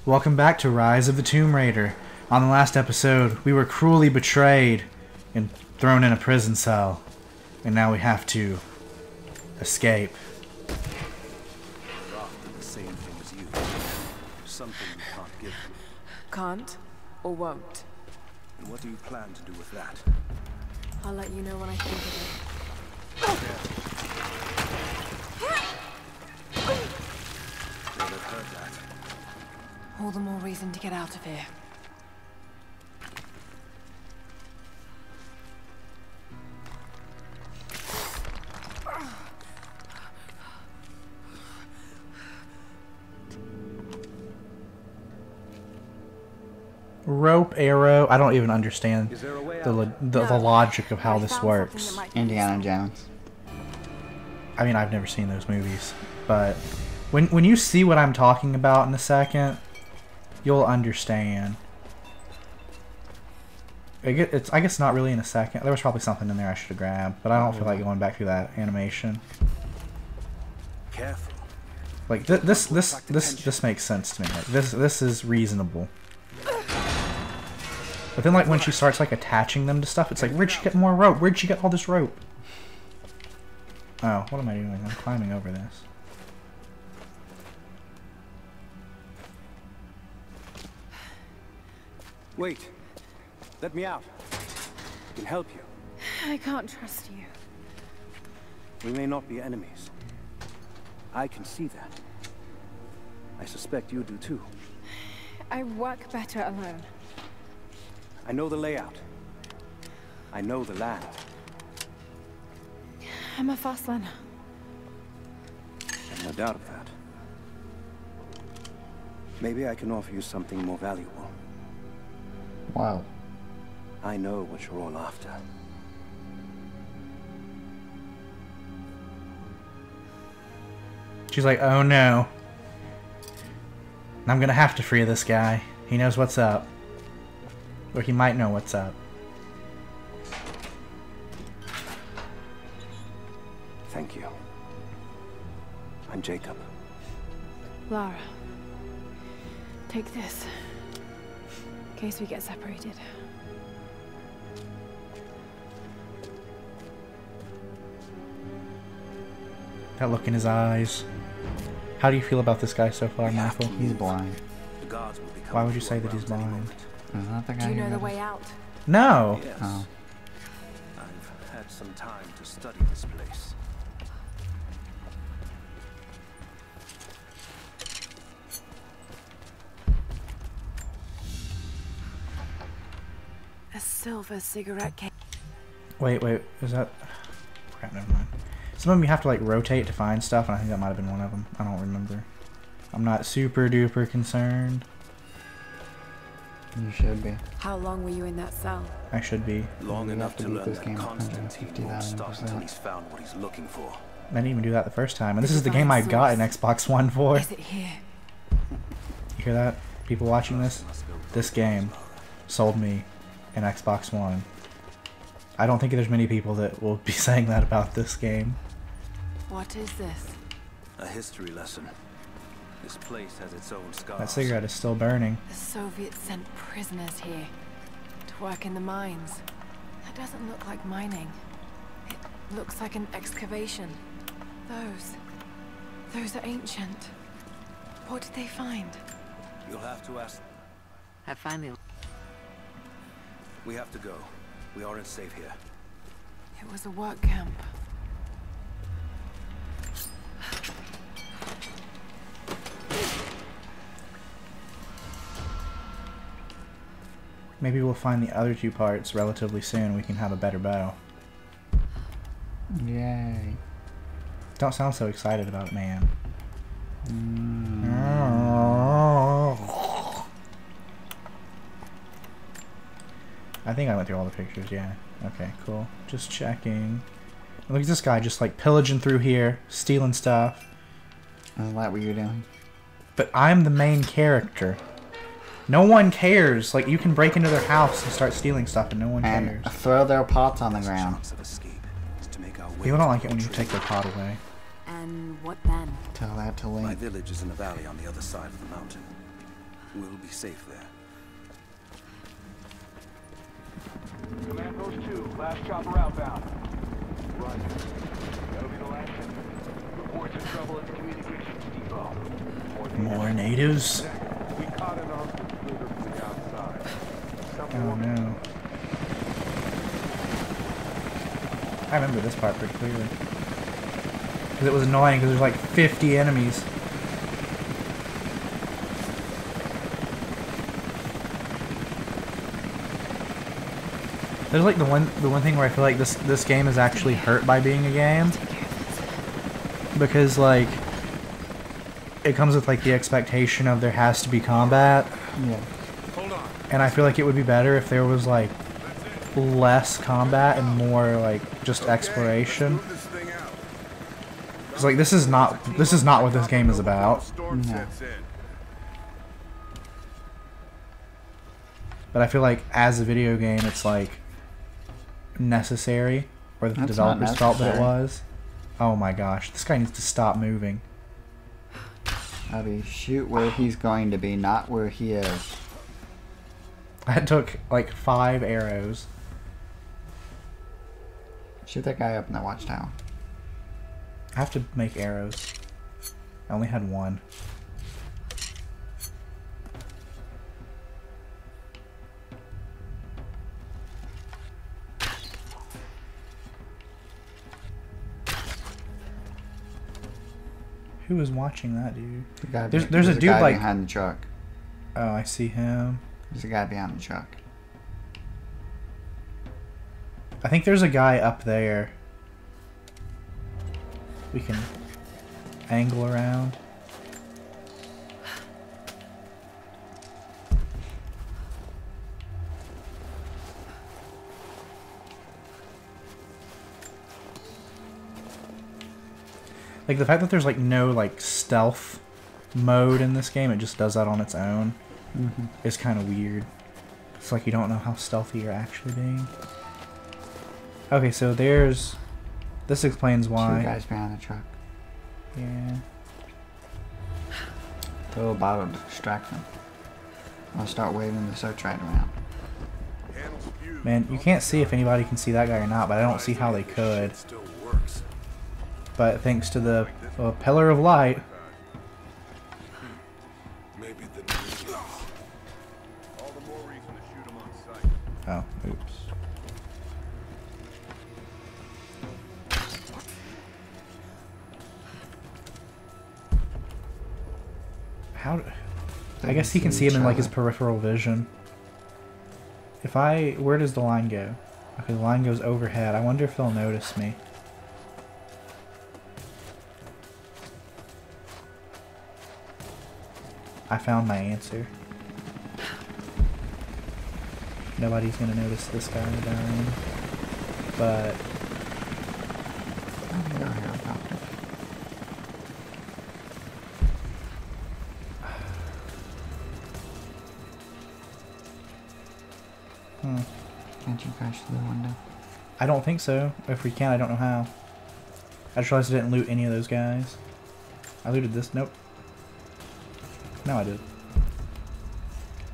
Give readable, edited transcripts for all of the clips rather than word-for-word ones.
Welcome back to Rise of the Tomb Raider. On the last episode, we were cruelly betrayed and thrown in a prison cell. And now we have to escape. They're after the same thing as you. Something you can't give them. Can't or won't. And what do you plan to do with that? I'll let you know when I think of it. They'll have heard that. All the more reason to get out of here. Rope, arrow, I don't even understand the logic of how I this found works. something that might be Indiana useful. Jones. I mean, I've never seen those movies, but when you see what I'm talking about in a second, you'll understand. I guess not really in a second. There was probably something in there I should have grabbed, but I don't feel like going back through that animation. Careful. Like this makes sense to me. Like this is reasonable. But then like when she starts like attaching them to stuff, it's like, where'd she get more rope? Where'd she get all this rope? Oh, what am I doing? I'm climbing over this. Wait. Let me out. I can help you. I can't trust you. We may not be enemies. I can see that. I suspect you do too. I work better alone. I know the layout. I know the land. I'm a fast learner. I've no doubt of that. Maybe I can offer you something more valuable. Wow. I know what you're all after. She's like, oh no. I'm gonna have to free this guy. He knows what's up. Or he might know what's up. Thank you. I'm Jacob. Lara, take this. In case we get separated. That look in his eyes. How do you feel about this guy so far, Michael? He's blind. The guards will be Why coming would you through say that he's around any blind? moment. Is that the guy Do you who know the got way us? out? No! Yes. Oh. I've had some time to study this place. A silver cigarette case. Wait, is that... Crap, never mind. Some of them you have to like rotate to find stuff, and I think that might have been one of them. I don't remember. I'm not super duper concerned. You should be. How long were you in that cell? I should be. Long You enough have to to beat learn this that game at Constantine won't stop 150,000%. until he's found what he's looking for. I didn't even do that the first time, and this is the game I got an Xbox One for. Is it here? You hear that? People watching this? This game sold me an Xbox One. I don't think there's many people that will be saying that about this game. What is this? A history lesson. This place has its own scars. That cigarette is still burning. The Soviets sent prisoners here to work in the mines. That doesn't look like mining. It looks like an excavation. Those are ancient. What did they find? You'll have to ask. I finally... We have to go. We aren't safe here. It was a work camp. Maybe we'll find the other two parts relatively soon. We can have a better bow. Yay. Don't sound so excited about it, man. I think I went through all the pictures, yeah. Okay, cool. Just checking. Look at this guy just like pillaging through here, stealing stuff. Is that what you're doing? But I'm the main character. No one cares. Like, you can break into their house and start stealing stuff and no one cares. And throw their pots on the ground. Chance of escape is to make our way People don't to like the it when you fortress. take their pot away. And what then? Tell that to My Link. village is in the valley on the other side of the mountain. We'll be safe there. Command Post 2, last chopper outbound. Roger. That'll be the last ship. Reports of trouble at the communications depot. More natives? We caught an armed intruder from the outside. Oh no. I remember this part pretty clearly. Because it was annoying because there's like 50 enemies. There's like the one thing where I feel like this game is actually hurt by being a game. Because like it comes with like the expectation of there has to be combat. Yeah. And I feel like it would be better if there was like less combat and more like just exploration. Cause like this is not what this game is about. No. But I feel like as a video game it's like necessary, or the That's developers not felt that it necessary. was. Oh my gosh, this guy needs to stop moving. Robbie, shoot where he's going to be, not where he is. That took like 5 arrows. Shoot that guy up in that watchtower. I have to make arrows. I only had 1. Who was watching that dude? The guy There's a dude guy like. behind the truck. Oh, I see him. There's a guy behind the truck. I think there's a guy up there. We can angle around. Like the fact that there's like no like stealth mode in this game, it just does that on its own, is kind of weird. It's like you don't know how stealthy you're actually being. Okay, so there's... This explains why. 2 guys behind the truck. Yeah. Throw a bottle to distract them. I'll start waving the search right around. Man, you can't see if anybody can see that guy or not, but I don't see how they could. But thanks to the pillar of light... Oh, oops. How? I guess he can see him in like his peripheral vision. If I... Where does the line go? Okay, the line goes overhead. I wonder if they'll notice me. I found my answer. Nobody's gonna notice this guy dying. But... Can't you crash through the window? I don't think so. If we can, I don't know how. I just realized I didn't loot any of those guys. I looted this. Nope. No, I did.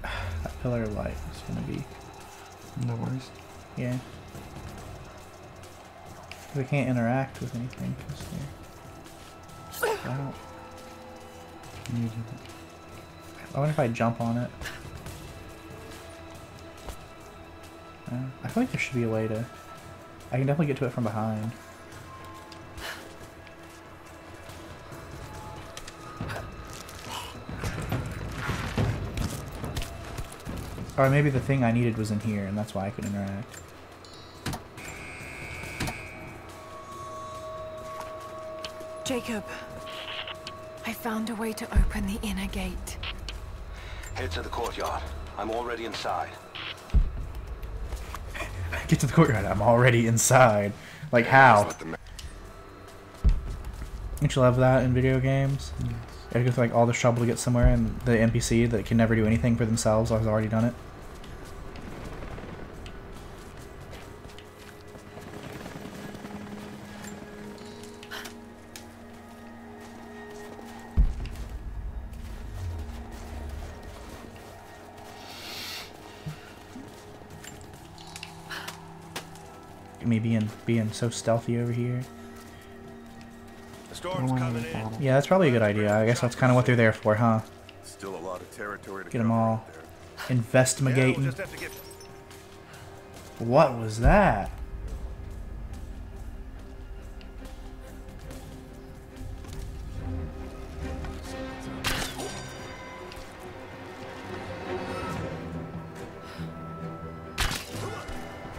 That pillar of light is gonna be... The worst. Yeah. Because I can't interact with anything. Wow. I wonder if I jump on it. I feel like there should be a way to... I can definitely get to it from behind. Or maybe the thing I needed was in here, and that's why I could interact. Jacob, I found a way to open the inner gate. Head to the courtyard. I'm already inside. Get to the courtyard. I'm already inside. Like how? Don't you love that in video games? Yes. You gotta go through like all this trouble to get somewhere, and the NPC that can never do anything for themselves has already done it. me being so stealthy over here. The storm's coming in. Yeah, that's probably a good idea. I guess that's kind of what they're there for, huh? Still a lot of territory to Get them cover all out there. Yeah, we'll investigating. just have to get. What was that?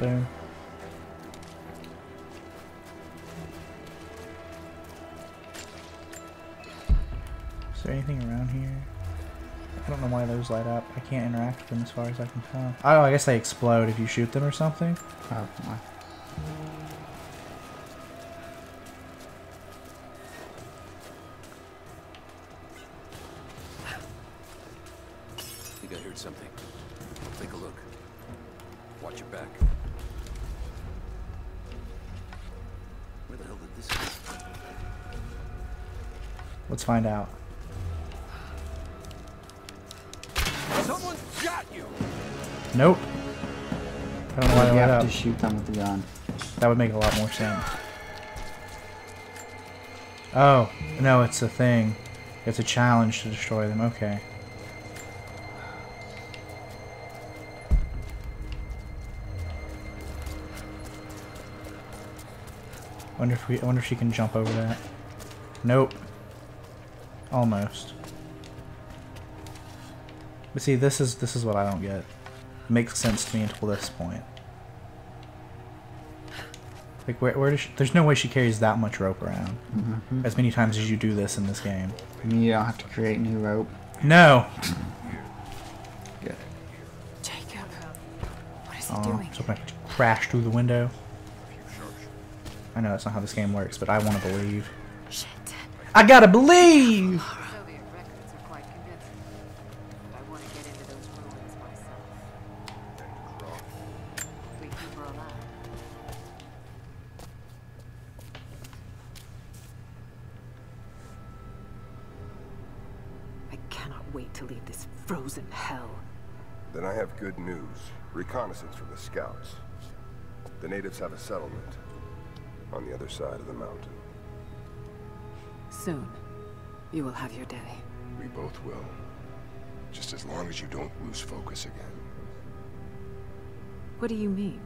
Boom. Is there anything around here? I don't know why those light up. I can't interact with them as far as I can tell. Oh, I guess they explode if you shoot them or something. Oh, my. I think I heard something. Take a look. Watch your back. Where the hell did this go? Let's find out. Someone's got you! Nope. I don't know why You they light have up. to shoot them with the gun. That would make a lot more sense. Oh, no, it's a thing. It's a challenge to destroy them. Okay. I wonder if she can jump over that. Nope. Almost. But see, this is what I don't get. It makes sense to me until this point. Like, where does she, there's no way she carries that much rope around. Mm-hmm. As many times as you do this in this game. I mean, you don't have to create new rope. No! Good. Jacob, what is he Oh, doing? so I can crash through the window. I know that's not how this game works, but I want to believe. Shit. I gotta believe! Soviet records are quite convincing, but I want to get into those ruins myself. We keep her alive. I cannot wait to leave this frozen hell. Then I have good news. Reconnaissance from the scouts. The natives have a settlement on the other side of the mountain. Soon, you will have your day. We both will. Just as long as you don't lose focus again. What do you mean?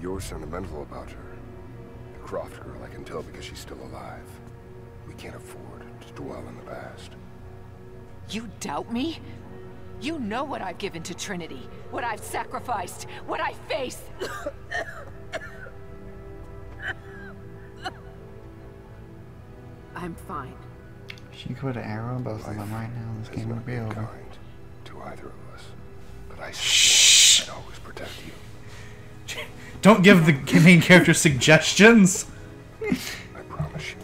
You're sentimental about her. The Croft girl, I can tell because she's still alive. We can't afford to dwell in the past. You doubt me? You know what I've given to Trinity, what I've sacrificed, what I face. I'm fine. She could arrow both of them right now. This Has game would not be been over. kind to either of us. But I swear I'd always protect you. Don't give the main character suggestions! I promise you.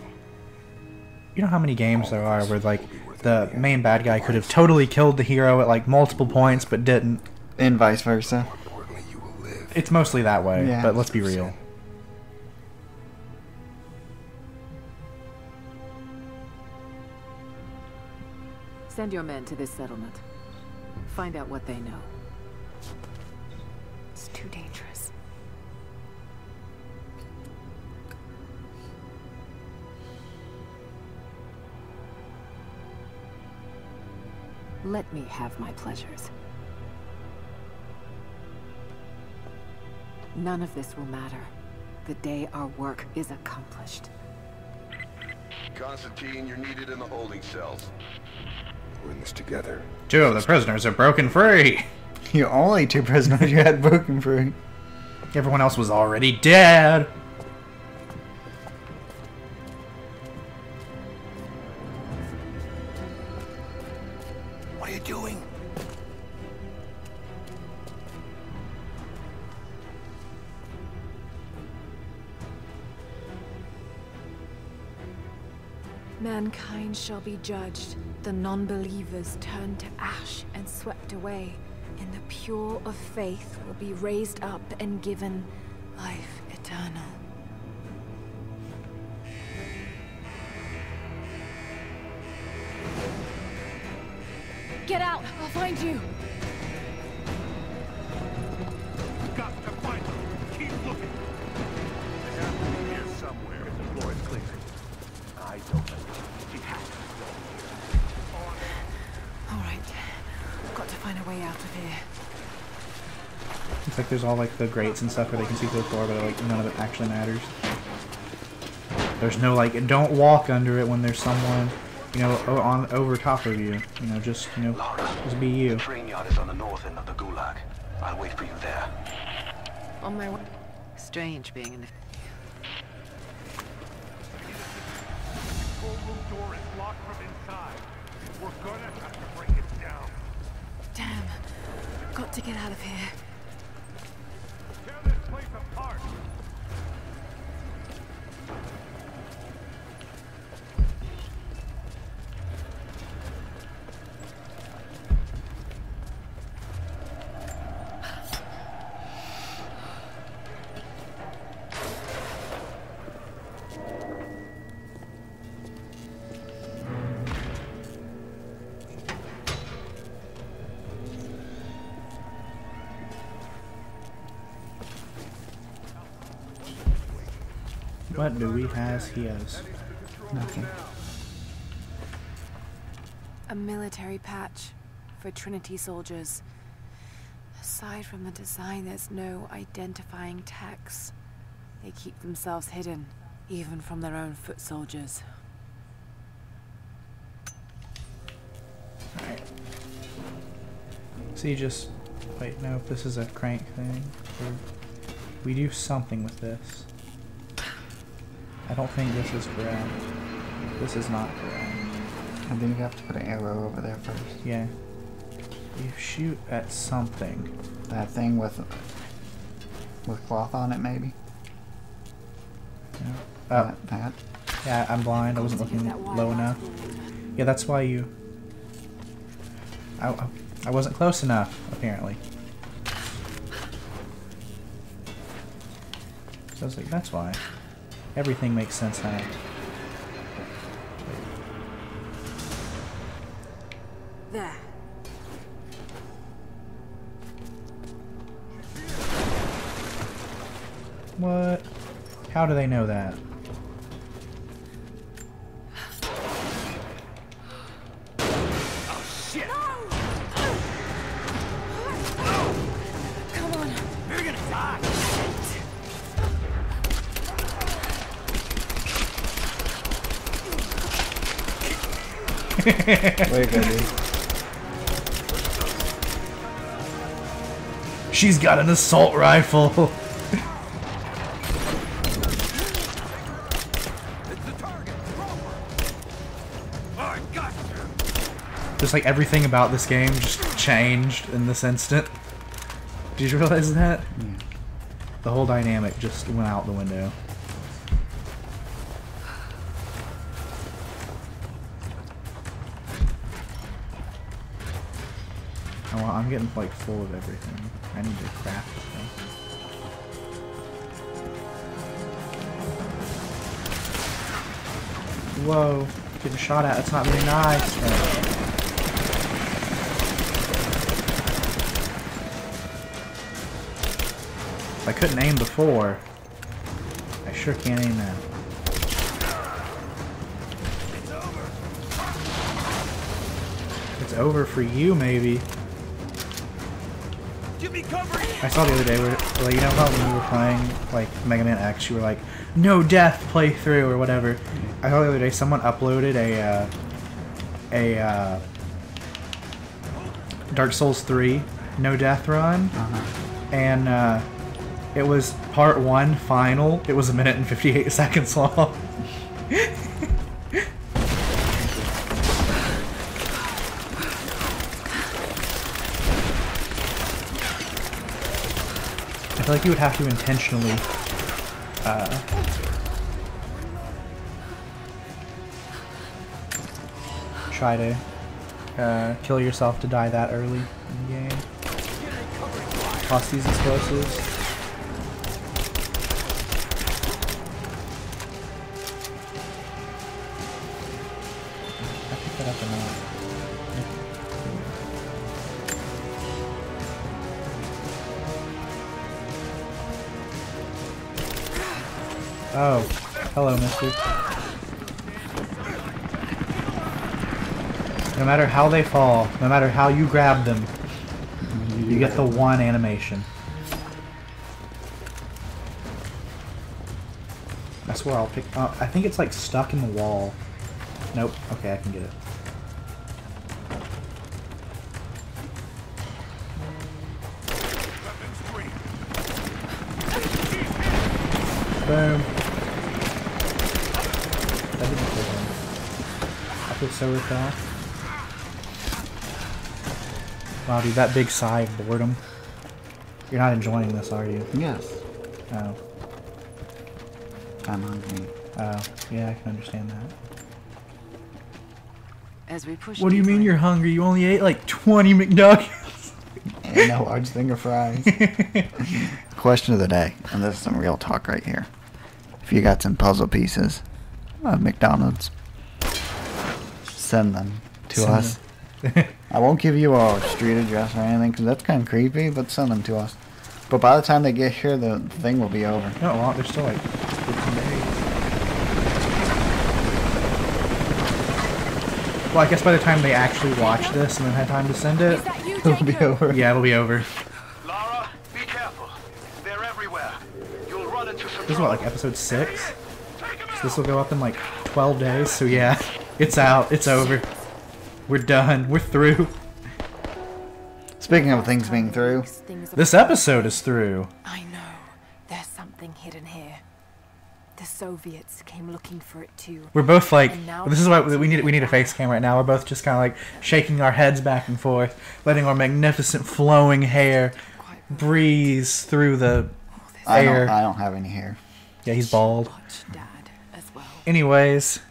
You know how many games there are where, like, the main bad guy could have totally killed the hero at, like, multiple points, but didn't. And vice versa. More importantly, you will live. It's mostly that way, Yeah. but let's be real. Send your men to this settlement. Find out what they know. It's too dangerous. Let me have my pleasures. None of this will matter the day our work is accomplished. Constantine, you're needed in the holding cells. We're in this together. 2 of the prisoners have broken free! You only 2 prisoners you had broken free. Everyone else was already dead! What are you doing? Mankind shall be judged, the non-believers turned to ash and swept away, and the pure of faith will be raised up and given life eternal. Get out! I'll find you! Got to find them. Keep looking. way out of here. It's like there's all like the grates and stuff where they can see through the floor, but like none of it actually matters. There's no like, don't walk under it when there's someone, you know, on over top of you. You know, just just be you. The train yard is on the north end of the gulag. I'll wait for you there. On my way. Strange being in the... Control room door is locked from inside. We're gonna have to break it down. Damn. Got to get out of here. Tear this place apart. What do we have here? Nothing. A military patch for Trinity soldiers. Aside from the design, there's no identifying text. They keep themselves hidden, even from their own foot soldiers. Alright. So you just... Wait, no, this is a crank thing. We do something with this. I don't think this is correct. This is not correct. I think you have to put an arrow over there first. Yeah. You shoot at something. That thing with cloth on it, maybe? No. Oh. That. Yeah, I'm blind. I wasn't looking low enough. Yeah, that's why you... I wasn't close enough, apparently. So I was like, that's why. Everything makes sense now. There. What? How do they know that? Way good, dude. She's got an assault rifle. Just like everything about this game just changed in this instant. Did you realize that? Yeah. The whole dynamic just went out the window. Oh, well, I'm getting like full of everything. I need to craft stuff. Whoa, getting shot at. It's not very nice. I couldn't aim before. I sure can't aim now. It's over for you, maybe. I saw the other day where, like, you know how when you were playing like Mega Man X, you were like, no death playthrough or whatever. I saw the other day someone uploaded a Dark Souls 3 no death run, and it was part 1 final. It was 1 minute and 58 seconds long. I feel like you would have to intentionally try to kill yourself to die that early in the game. Toss these explosives. I picked that up or not. Oh, hello, mister. No matter how they fall, no matter how you grab them, You get the one animation. That's where I'll pick. I think it's like stuck in the wall. Nope. Okay, I can get it. Boom. That didn't kill him. I feel so ripped off. Wow, dude, that big sigh of boredom. You're not enjoying this, are you? Yes. Oh. I'm hungry. Oh, yeah, I can understand that. As we push What do you mean deeper you're hungry? You only ate like 20 McNuggets. And a large thing of fries. Question of the day, and this is some real talk right here. If you got some puzzle pieces of McDonald's, send them to us. I won't give you a street address or anything because that's kind of creepy, but send them to us. But by the time they get here, the thing will be over. No, it won't. There's still like 15 days. Well, I guess by the time they actually watch this and then had time to send it, It'll be over. yeah, it'll be over. Lara, be careful. They're everywhere. You'll run into some This is what, like episode 6? So this will go up in like 12 days, so yeah, it's out, it's over. We're done, we're through. Speaking of things being through, This episode is through. I know. There's something hidden here. The Soviets came looking for it too. We're both like, And now this is why we need a face cam right now. We're both just kind of like shaking our heads back and forth, letting our magnificent flowing hair breeze through the air. I don't have any hair. Yeah, he's bald. Watch Dad as well. Anyways,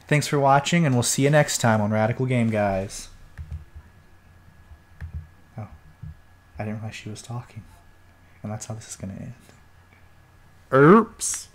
thanks for watching, and we'll see you next time on Radical Game Guys. Oh, I didn't realize she was talking. And that's how this is going to end. Oops.